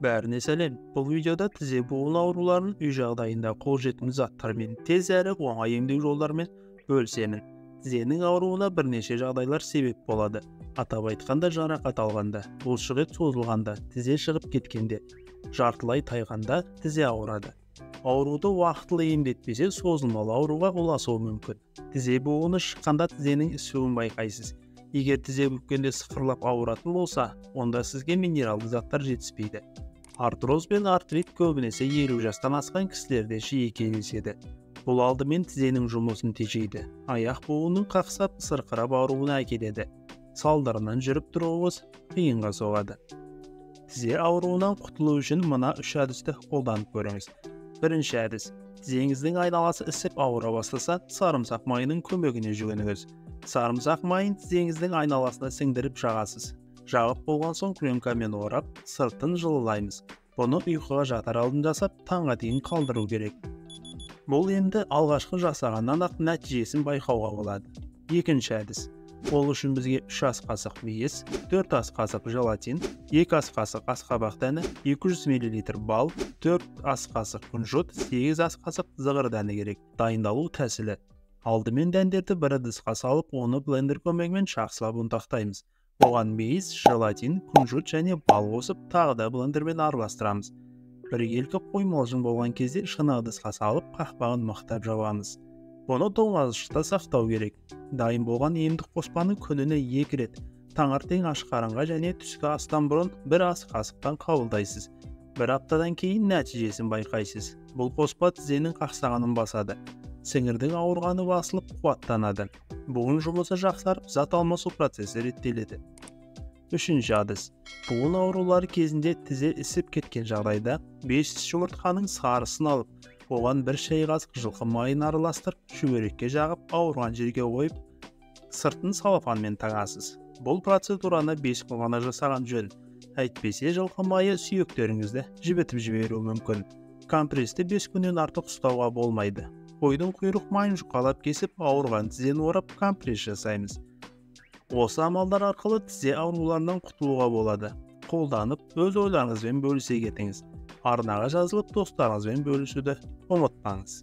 Bәріне сәлем. Бұл видеода тізе буын ауруларының үй жағдайында қолжетімді заттармен тез әрі оңай емдеу жолдарымен бөлісемін. Тізенің ауруына бірнеше жағдайлар себеп болады. Атап айтқанда, жарақат алғанда, бұлшықет созылғанда, тізе шығып кеткенде, жартылай тайғанда тізе ауырады. Ауруды уақытылы емдетпесе, созылмалы ауруға ұласуы мүмкін. Тізе буыны шыққанда тізенің ісуін байқайсыз. Егер тізе бүккенде сықырлап ауыратын болса, онда сізге минералды заттар жетіспейді. Артроз бен артрит көбінесе 50 жастан асқан кісілерде жиі кездеседі. Бұл алдымен тізенің жұмысын тежейді. Аяқ буынының қақсап, сырқырап ауруына әкеледі. Салдарынан жүріп тұруыңыз қиынға соғады. Тізе ауруынан құтылу үшін мына 3 әдісті қолданып көріңіз. Бірінші әдіс. Тізеңіздің айналасы ісіп ауыра бастаса, сарымсақ майының көмегіне жүгініңіз. Сарымсақ майын тізеңіздің айналасына сіңдіріп жағасыз. Жағып болған соң пленкамен орап, сыртын жылылаймыз. Бұны ұйқыға жатар алдын жасап, таңға дейін қалдыру керек. Бұл емді алғашқы жасағаннан ақ нәтижесін байқауға болады. Екінші әдіс. Ол үшін бізге 3 ас қасық мейіз, 4 ас қасық желатин, 2 ас қасық асқабақ дәні, 200 мл бал, 4 ас қасық күнжіт, 8 ас қасық зығыр дәні керек. Дайындалу тәсілі. Алдымен дәндерді бір ыдысқа салып, оны блендер көмегімен жақсылап ұнтақтаймыз. Оған мейіз, желатин, күнжіт және бал қосып, тағы да блендермен араластырамыз. Бір елкі қоймалжың болған кезде шыны ыдысқа салып, қақпағын мықтап жабамыз. Бұны тоңазышта сақтау керек. Дайын болған емдік қоспаны күніне 2 рет, таңертең аш қарынға және түскі астан бұрын 1 ас қасықтан қабылдайсыз. 1 аптадан кейін нәтижесін байқайсыз. Бұл қоспа тізенің қақсағанын басады. Сіңірдің ауырғаны басылып қуаттанады. Буын жұмысы жақсарып, зат алмасу процесі реттеледі. Үшінші әдіс. Буын аурулары кезінде тізе ісіп кеткен жағдайда 5 жұмыртқаның сарысын алып, оған 1 шай қасық жылқы майын араластырып, шүберекке жағып, ауырған жерге қойып, сыртын салафанмен тағасыз. Бұл процедураны 5 күн ғана жасаған жөн. Әйтпесе жылқы майы сүйектеріңізді жібітіп жіберуі мүмкін. Компрессті 5 күннен артық ұстауға болмайды. Қойдың құйрық майын жұқалап кесіп, ауырған тізені орап, компресс жасаймыз. Осы амалдар арқылы тізе ауруларынан құтылуға болады. Қолданып, өз ойларыңызбен бөлісе кетіңіз. Арнаға жазылып, достарыңызбен бөлісуді ұмытпаңыз.